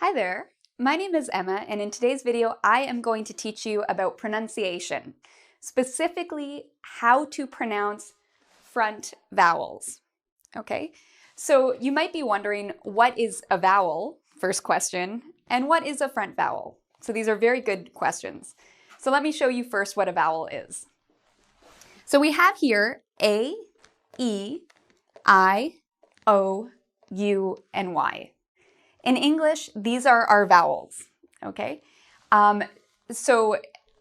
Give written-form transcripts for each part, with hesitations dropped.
Hi there, my name is Emma, and in today's video I am going to teach you about pronunciation, specifically how to pronounce front vowels. Okay, so you might be wondering, what is a vowel, first question, and what is a front vowel? So these are very good questions. So let me show you first what a vowel is. So we have here A, E, I, O, U, and Y. In English, these are our vowels, okay? So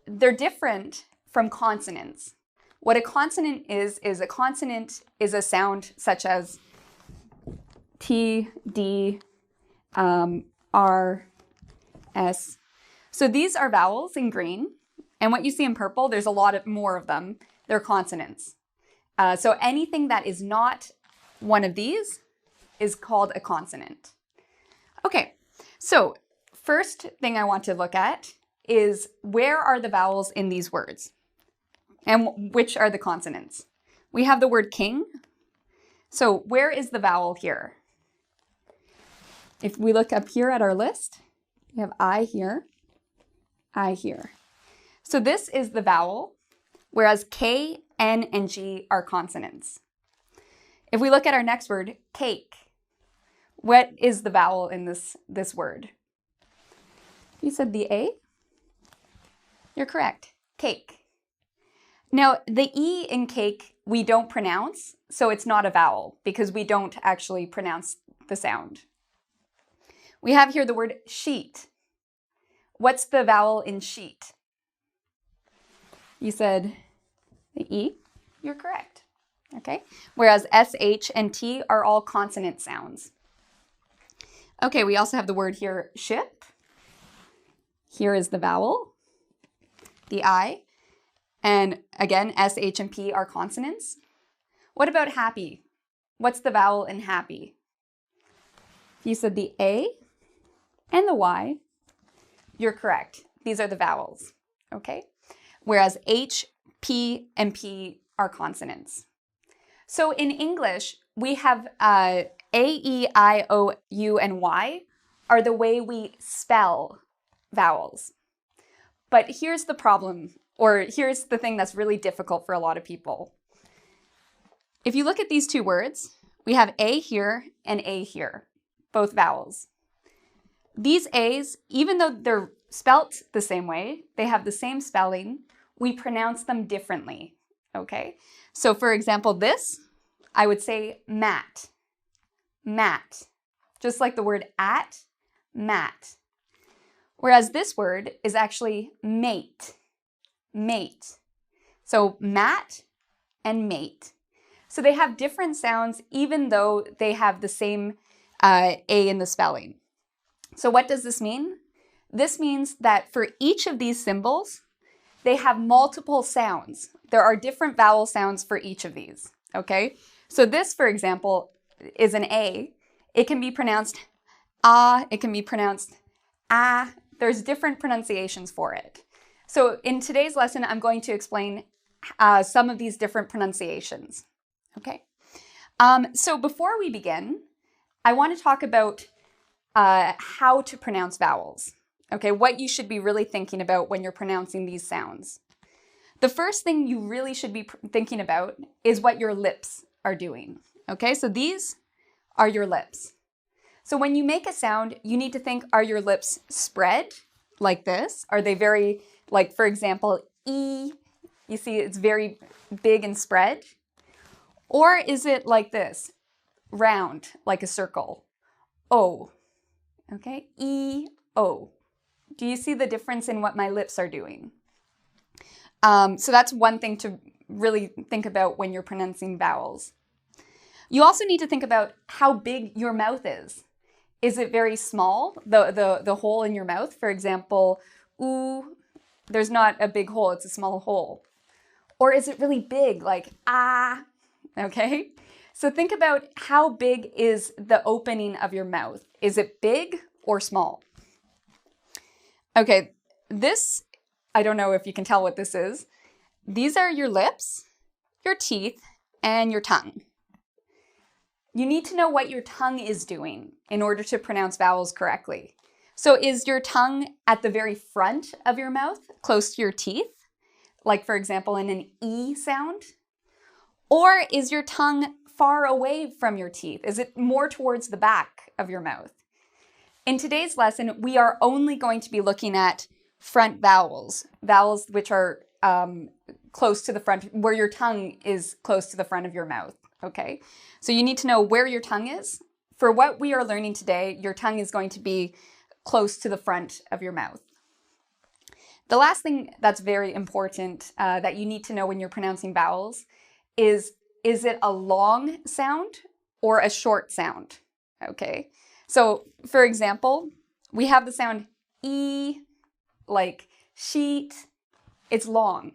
they're different from consonants. What a consonant is a consonant is a sound such as T, D, R, S. So these are vowels in green, and what you see in purple, there's a lot more of them. They're consonants. So anything that is not one of these is called a consonant. Okay, so first thing I want to look at is where are the vowels in these words and which are the consonants. We have the word king. So where is the vowel here? If we look up here at our list, we have I here, I here. So this is the vowel, whereas K, N, and G are consonants. If we look at our next word, cake, what is the vowel in this word? You said the A? You're correct. Cake. Now, the E in cake we don't pronounce, so it's not a vowel because we don't actually pronounce the sound. We have here the word sheet. What's the vowel in sheet? You said the E? You're correct. Okay. Whereas S, H, and T are all consonant sounds. Okay, we also have the word here, ship. Here is the vowel, the I. And again, S, H, and P are consonants. What about happy? What's the vowel in happy? You said the A and the Y. You're correct. These are the vowels, okay? Whereas H, P, and P are consonants. So in English, we have A, E, I, O, U, and Y are the way we spell vowels. But here's the problem, or here's the thing that's really difficult for a lot of people. If you look at these two words, we have A here and A here, both vowels. These A's, even though they're spelt the same way, they have the same spelling, we pronounce them differently, okay? So for example, this, I would say mat, mat, just like the word at, mat. Whereas this word is actually mate, mate. So mat and mate. So they have different sounds even though they have the same A in the spelling. So what does this mean? This means that for each of these symbols, they have multiple sounds. There are different vowel sounds for each of these, okay? So this, for example, is an A. It can be pronounced ah, it can be pronounced ah. There's different pronunciations for it. So in today's lesson, I'm going to explain some of these different pronunciations, okay? So before we begin, I want to talk about how to pronounce vowels, okay? What you should be really thinking about when you're pronouncing these sounds. The first thing you really should be thinking about is what your lips are doing, okay? So these are your lips. So when you make a sound, you need to think, are your lips spread like this? Are they very, like for example, E, you see it's very big and spread? Or is it like this, round, like a circle? O, okay? E, O. Do you see the difference in what my lips are doing? So that's one thing to really think about when you're pronouncing vowels. You also need to think about how big your mouth is. Is it very small, the hole in your mouth? For example, ooh, there's not a big hole, it's a small hole. Or is it really big, like ah, okay? So think about how big is the opening of your mouth. Is it big or small? Okay, this, I don't know if you can tell what this is. These are your lips, your teeth, and your tongue. You need to know what your tongue is doing in order to pronounce vowels correctly. So is your tongue at the very front of your mouth, close to your teeth? Like, for example, in an E sound? Or is your tongue far away from your teeth? Is it more towards the back of your mouth? In today's lesson, we are only going to be looking at front vowels, vowels which are close to the front, where your tongue is close to the front of your mouth, okay? So you need to know where your tongue is. For what we are learning today, your tongue is going to be close to the front of your mouth. The last thing that's very important that you need to know when you're pronouncing vowels is it a long sound or a short sound, okay? So, for example, we have the sound E, like sheet, it's long.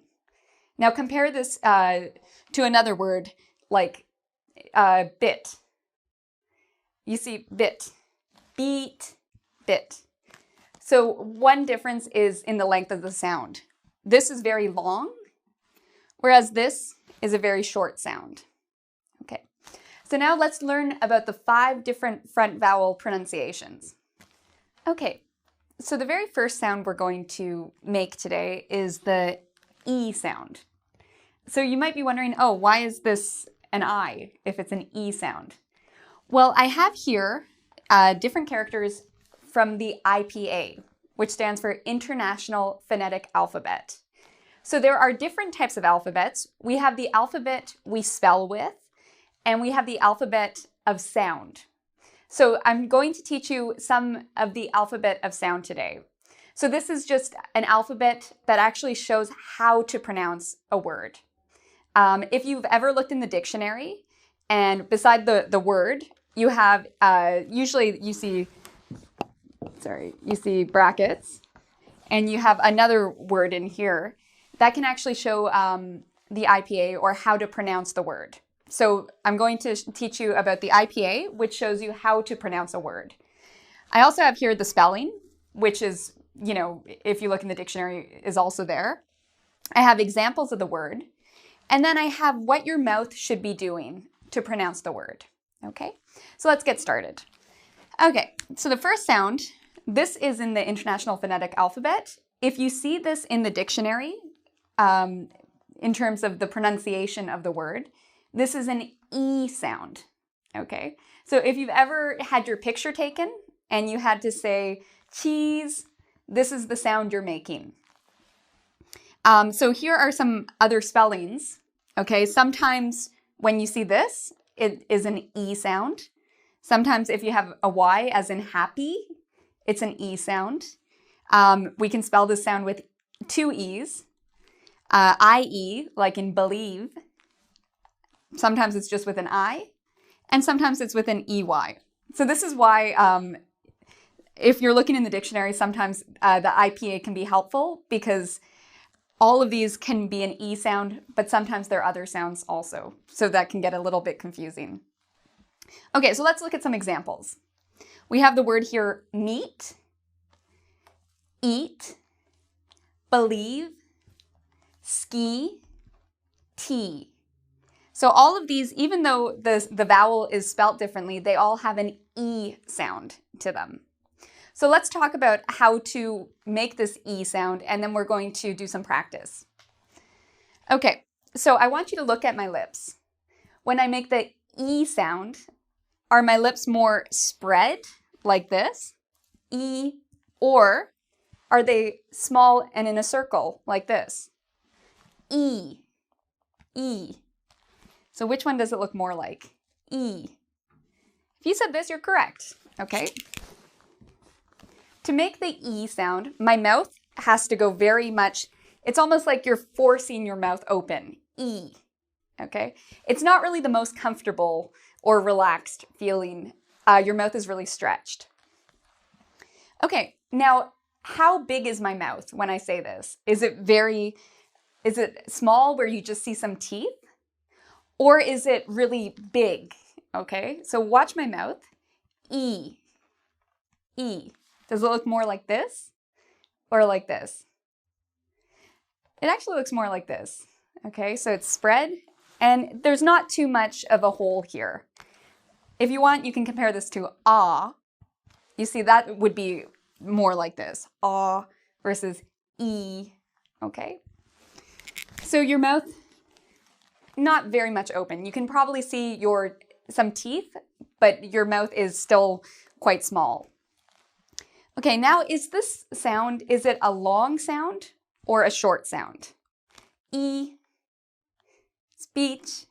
Now compare this to another word like bit. You see bit, beat, bit. So one difference is in the length of the sound. This is very long, whereas this is a very short sound. Okay, so now let's learn about the 5 different front vowel pronunciations. Okay, so the very first sound we're going to make today is the E sound. So you might be wondering, oh, why is this an I if it's an E sound? Well, I have here different characters from the IPA, which stands for International Phonetic Alphabet. So there are different types of alphabets. We have the alphabet we spell with, and we have the alphabet of sound. So I'm going to teach you some of the alphabet of sound today. So this is just an alphabet that actually shows how to pronounce a word. If you've ever looked in the dictionary, and beside the word, you have, usually you see brackets, and you have another word in here that can actually show the IPA or how to pronounce the word. So I'm going to teach you about the IPA, which shows you how to pronounce a word. I also have here the spelling, which is, you know, if you look in the dictionary, is also there. I have examples of the word, and then I have what your mouth should be doing to pronounce the word. Okay, so let's get started. Okay, so the first sound, this is in the International Phonetic Alphabet. If you see this in the dictionary, in terms of the pronunciation of the word, this is an E sound, okay? So if you've ever had your picture taken and you had to say cheese, this is the sound you're making. So here are some other spellings, okay? Sometimes when you see this, it is an E sound. Sometimes if you have a Y as in happy, it's an E sound. We can spell this sound with 2 E's. I-E, like in believe. Sometimes it's just with an I, and sometimes it's with an EY. So this is why if you're looking in the dictionary, sometimes the IPA can be helpful because all of these can be an E sound, but sometimes there are other sounds also. So that can get a little bit confusing. Okay, so let's look at some examples. We have the word here, meet, eat, believe, ski, tea. So all of these, even though the vowel is spelt differently, they all have an E sound to them. So let's talk about how to make this E sound, and then we're going to do some practice. Okay, so I want you to look at my lips. When I make the E sound, are my lips more spread like this, E, or are they small and in a circle like this? E, E. So which one does it look more like? E. If you said this, you're correct, okay? To make the E sound, my mouth has to go very much, it's almost like you're forcing your mouth open, E, okay? It's not really the most comfortable or relaxed feeling. Your mouth is really stretched. Okay, now how big is my mouth when I say this? Is it small where you just see some teeth? Or is it really big? Okay, so watch my mouth. E, E. Does it look more like this or like this? It actually looks more like this. Okay, so it's spread and there's not too much of a hole here. If you want, you can compare this to ah. You see, that would be more like this, ah versus e, okay? So your mouth, not very much open. You can probably see some teeth, but your mouth is still quite small. Okay, now is this sound, is it a long sound or a short sound? E, speech,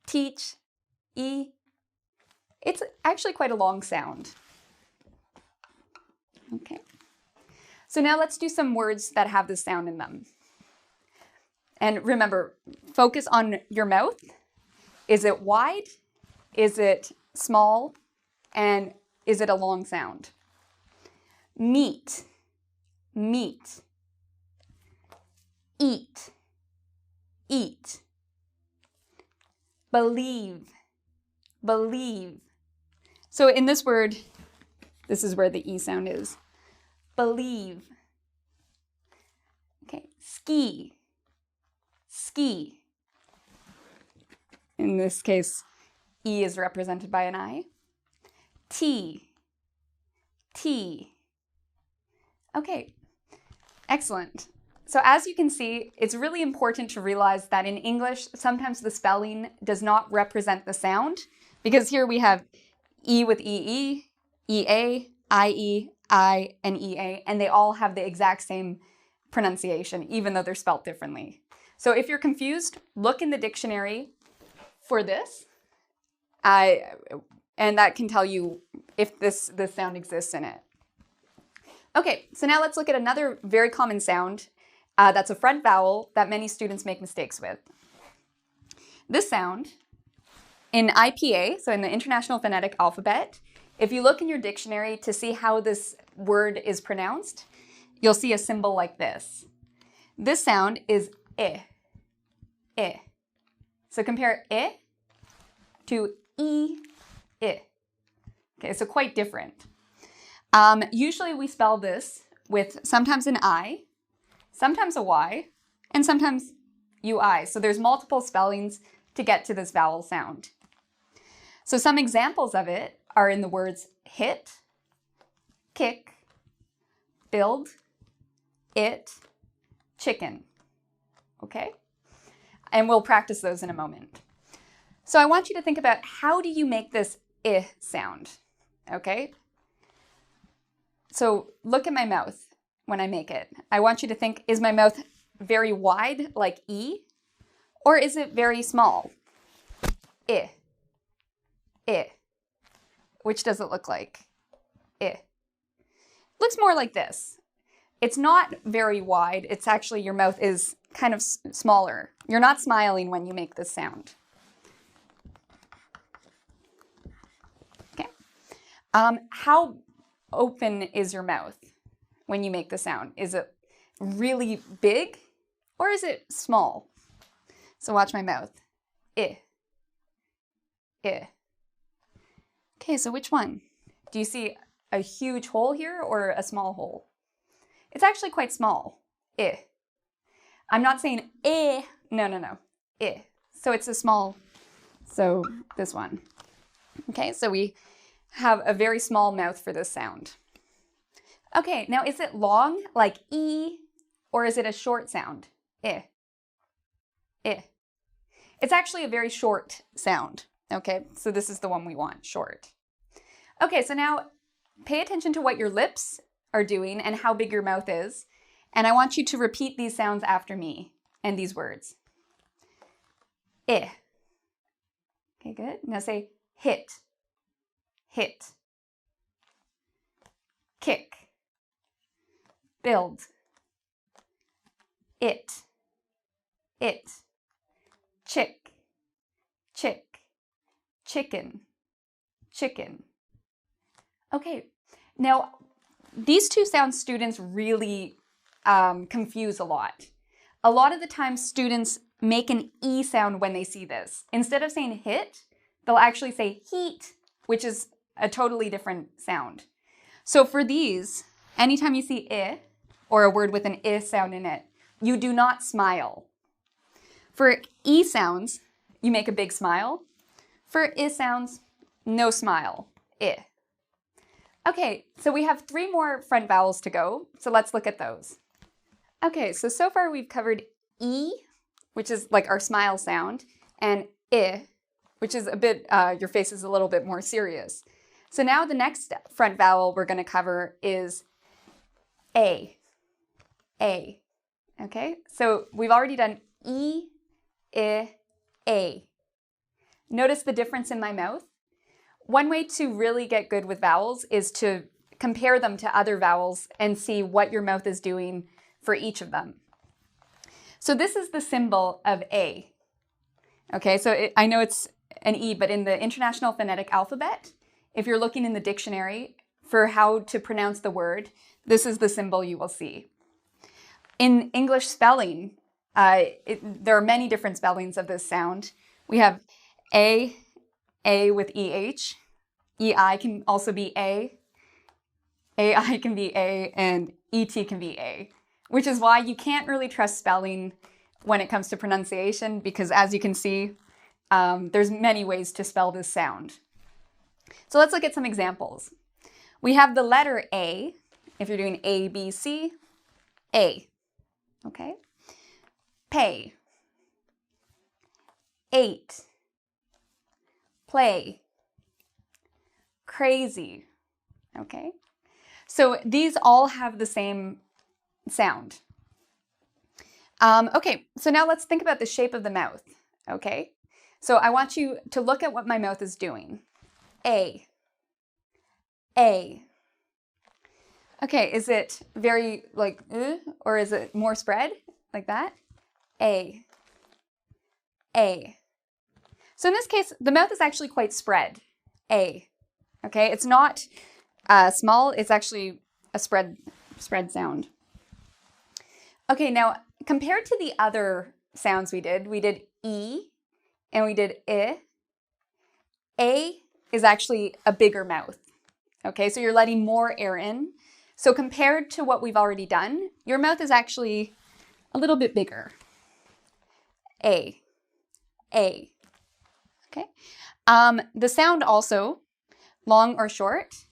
teach, e. It's actually quite a long sound. Okay. So now let's do some words that have this sound in them. And remember, focus on your mouth. Is it wide? Is it small? And is it a long sound? Meet, meet. Eat, eat. Believe, believe. So in this word, this is where the E sound is. Believe. Okay, ski, ski. In this case, E is represented by an I. Tea, tea. Okay, excellent. So as you can see, it's really important to realize that in English, sometimes the spelling does not represent the sound, because here we have E with EE, EA, IE, I, and EA, and they all have the exact same pronunciation, even though they're spelt differently. So if you're confused, look in the dictionary for this, and that can tell you if this sound exists in it. Okay, so now let's look at another very common sound that's a front vowel that many students make mistakes with. This sound, in IPA, so in the International Phonetic Alphabet, if you look in your dictionary to see how this word is pronounced, you'll see a symbol like this. This sound is I, I. So compare I to E, I. Okay, so quite different. Usually we spell this with sometimes an I, sometimes a Y, and sometimes UI. So there's multiple spellings to get to this vowel sound. So some examples of it are in the words hit, kick, build, it, chicken. Okay? And we'll practice those in a moment. So I want you to think about, how do you make this I sound? Okay? So look at my mouth when I make it. I want you to think, is my mouth very wide, like E? Or is it very small? I. I. Which does it look like? I. Looks more like this. It's not very wide. It's actually, your mouth is kind of smaller. You're not smiling when you make this sound. Okay. How open is your mouth when you make the sound? Is it really big or is it small? So watch my mouth. I. I. Okay, so which one? Do you see a huge hole here or a small hole? It's actually quite small. I. I'm not saying I. No, no, no. I. So it's a small, so this one. Okay, so we have a very small mouth for this sound. Okay, now is it long, like E, or is it a short sound? I. I. It's actually a very short sound. Okay, so this is the one we want, short. Okay, so now pay attention to what your lips are doing and how big your mouth is. And I want you to repeat these sounds after me and these words. I. Okay, good. Now say hit, hit. Kick, build, it, chick, chick, chicken, chicken. Okay, now these two sounds students really confuse a lot. A lot of the time students make an E sound when they see this. Instead of saying hit, they'll actually say heat, which is a totally different sound. So for these, anytime you see I, or a word with an I sound in it, you do not smile. For E sounds, you make a big smile. For I sounds, no smile. I. Okay, so we have 3 more front vowels to go, so let's look at those. Okay, so far we've covered E, which is like our smile sound, and I, which is a bit, your face is a little bit more serious. So now the next front vowel we're going to cover is A. A. Okay, so we've already done E, I, A. Notice the difference in my mouth? One way to really get good with vowels is to compare them to other vowels and see what your mouth is doing for each of them. So this is the symbol of A. Okay, so I know it's an E, but in the International Phonetic Alphabet, if you're looking in the dictionary for how to pronounce the word, this is the symbol you will see. In English spelling, there are many different spellings of this sound. We have A with EH, EI can also be A, AI can be A, and ET can be A, which is why you can't really trust spelling when it comes to pronunciation, because as you can see, there's many ways to spell this sound. So let's look at some examples. We have the letter A, if you're doing A, B, C, A, okay? Pay, 8, play, crazy, okay? So these all have the same sound. Okay, so now let's think about the shape of the mouth, okay? So I want you to look at what my mouth is doing. A. Okay, is it very like, or is it more spread like that? A. So in this case, the mouth is actually quite spread. A. Okay, it's not small, it's actually a spread sound. Okay, now compared to the other sounds we did E and we did I. A is actually a bigger mouth. Okay, so you're letting more air in. So compared to what we've already done, your mouth is actually a little bit bigger. A. Okay. The sound also, long or short,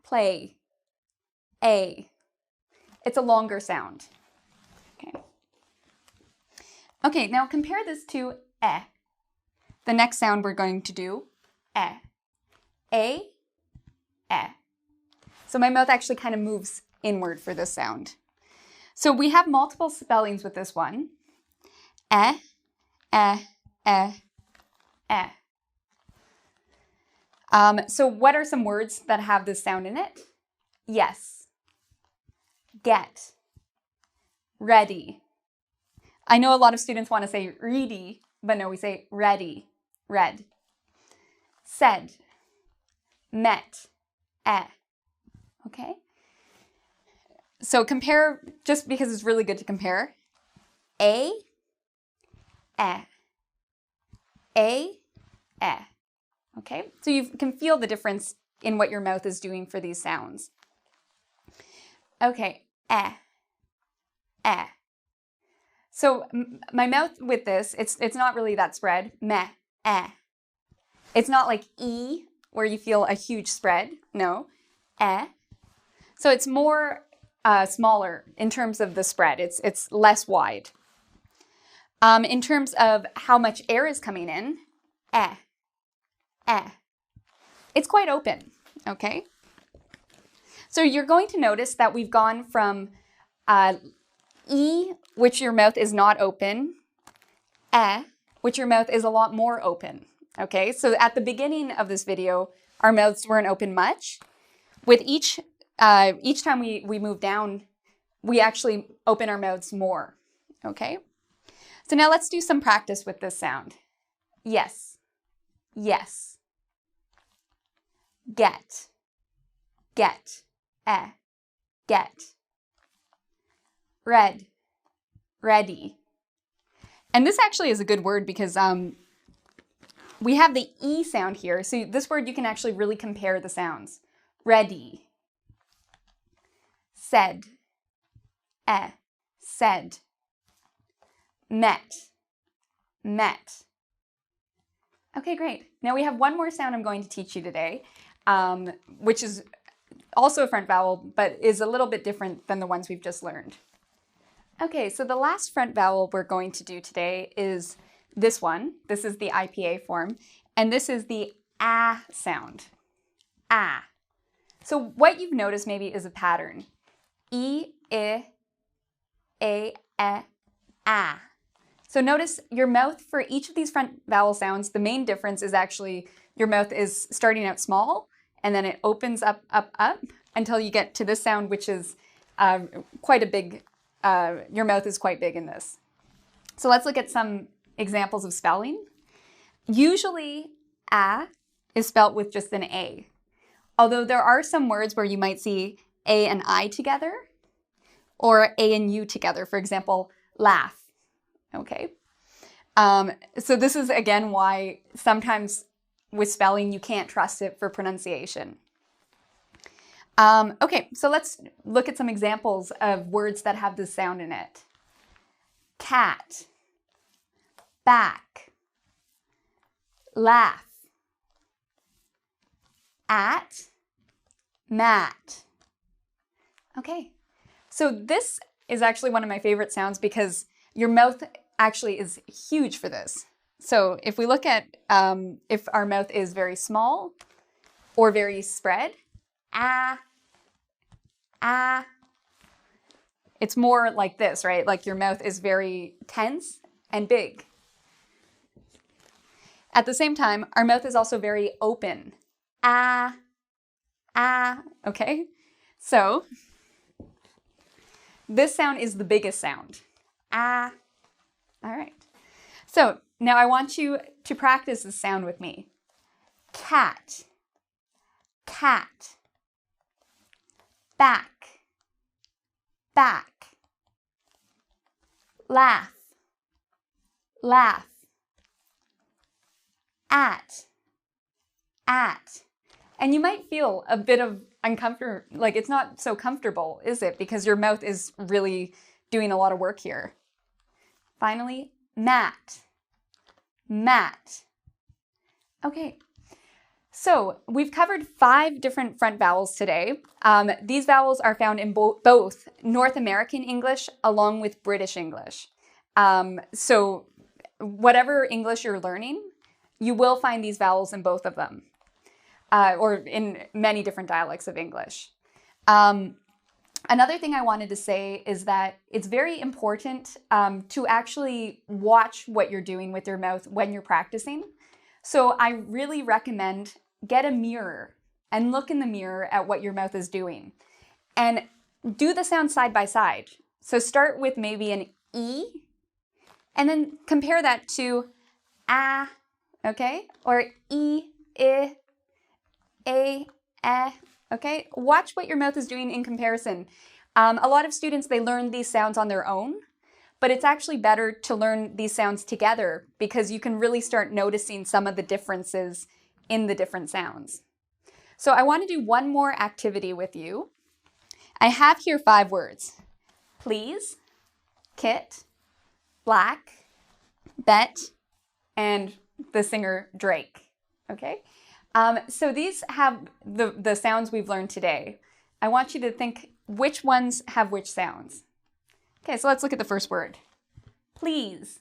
play. A. It's a longer sound. Okay. Okay, now compare this to E. The next sound we're going to do, E. A. So my mouth actually kind of moves inward for this sound. So we have multiple spellings with this one. E. So what are some words that have this sound in it? Yes. Get. Ready. I know a lot of students want to say ready, but no, we say ready. Red. Said. Met. Okay? So compare, just because it's really good to compare. A. Okay? So you can feel the difference in what your mouth is doing for these sounds. Okay, So my mouth with this, it's not really that spread. It's not like E, where you feel a huge spread. No, So it's more smaller in terms of the spread. It's less wide. In terms of how much air is coming in, it's quite open, okay? So you're going to notice that we've gone from E, which your mouth is not open, which your mouth is a lot more open, okay? So at the beginning of this video, our mouths weren't open much. With each time we move down, we actually open our mouths more, okay? So now let's do some practice with this sound. Yes. Get. Get. Red. Ready. And this actually is a good word because we have the E sound here. So this word, you can actually really compare the sounds. Ready. Said. Said. Met. Okay, great. Now we have one more sound I'm going to teach you today, which is also a front vowel, but is a little bit different than the ones we've just learned. Okay, so the last front vowel we're going to do today is this one. This is the IPA form, and this is the ah sound. Ah. So what you've noticed maybe is a pattern. E, I, a, ah. So notice your mouth for each of these front vowel sounds, the main difference is actually your mouth is starting out small, and then it opens up, up, up, until you get to this sound, which is quite a big, your mouth is quite big in this. So let's look at some examples of spelling. Usually, ah is spelt with just an A. Although there are some words where you might see A and I together, or A and U together. For example, laugh. Okay. So this is, again, why sometimes with spelling you can't trust it for pronunciation. Okay, so let's look at some examples of words that have this sound in it. Cat, back, laugh, at, mat. Okay, so this is actually one of my favorite sounds because your mouth actually is huge for this. So if we look at if our mouth is very small or very spread, ah, ah, it's more like this, right? Like your mouth is very tense and big. At the same time, our mouth is also very open. Ah, ah, okay? So this sound is the biggest sound. Ah. All right. So now I want you to practice this sound with me. Cat, cat, back, back, laugh, laugh, at. And you might feel a bit of uncomfortable, like it's not so comfortable, is it? Because your mouth is really doing a lot of work here. Finally, mat, mat. Okay, so we've covered 5 different front vowels today. These vowels are found in both North American English along with British English. So whatever English you're learning, you will find these vowels in both of them, or in many different dialects of English. Another thing I wanted to say is that it's very important to actually watch what you're doing with your mouth when you're practicing. So I really recommend get a mirror and look in the mirror at what your mouth is doing. And do the sound side by side. So start with maybe an E, and then compare that to ah, okay? Or E, I, a, okay? Watch what your mouth is doing in comparison. A lot of students, they learn these sounds on their own, but it's actually better to learn these sounds together because you can really start noticing some of the differences in the different sounds. So I want to do one more activity with you. I have here 5 words. Please, kit, black, bet, and the singer Drake, okay? So these have the sounds we've learned today. I want you to think which ones have which sounds. Okay, so let's look at the first word. Please,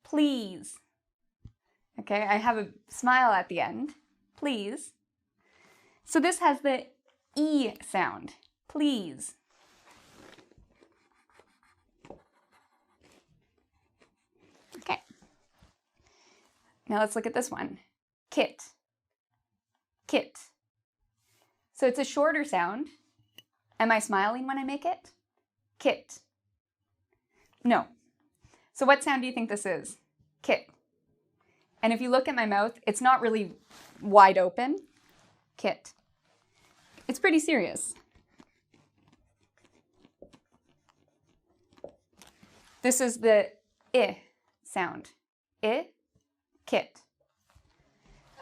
please. Okay, I have a smile at the end. Please. So this has the E sound. Please. Okay. Now let's look at this one. Kit. Kit. So it's a shorter sound. Am I smiling when I make it? Kit. No. So what sound do you think this is? Kit. And if you look at my mouth, it's not really wide open. Kit. It's pretty serious. This is the I sound. I, kit.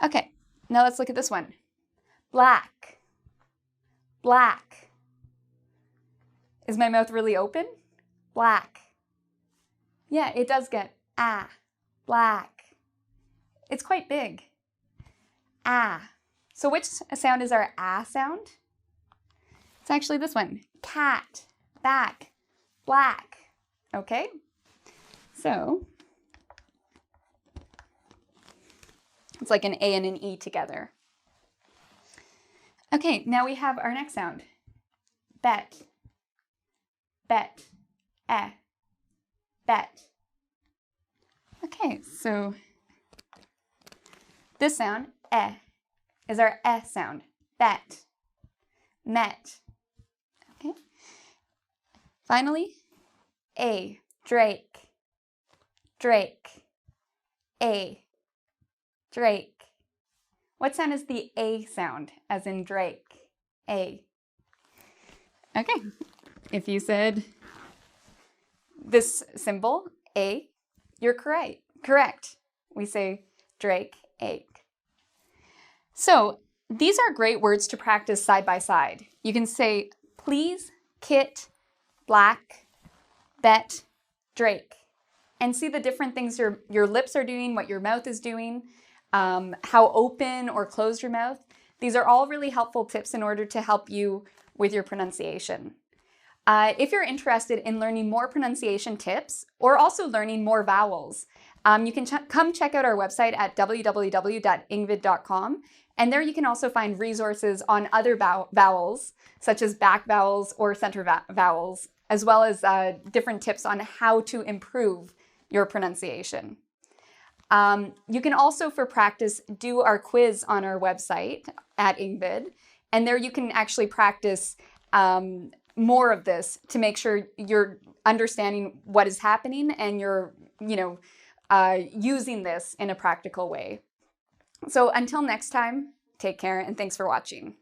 Okay, now let's look at this one. Black. Black. Is my mouth really open? Black. Yeah, it does get ah, black. It's quite big. Ah. So which sound is our ah sound? It's actually this one. Cat, back, black. Okay? So it's like an A and an E together. Okay, now we have our next sound. Bet, bet, bet. Okay, so this sound, is our sound. Bet, met. Okay. Finally, A, Drake, Drake, A, Drake. What sound is the A sound, as in Drake? A. Okay, if you said this symbol, A, you're correct. We say Drake, egg. So these are great words to practice side by side. You can say please, kit, black, bet, Drake, and see the different things your lips are doing, what your mouth is doing, how open or closed your mouth. These are all really helpful tips in order to help you with your pronunciation. If you're interested in learning more pronunciation tips or also learning more vowels, you can come check out our website at www.ingvid.com, and there you can also find resources on other vowels, such as back vowels or center vowels, as well as different tips on how to improve your pronunciation. You can also, for practice, do our quiz on our website at Ingvid, and there you can actually practice more of this to make sure you're understanding what is happening and you're, using this in a practical way. So until next time, take care and thanks for watching.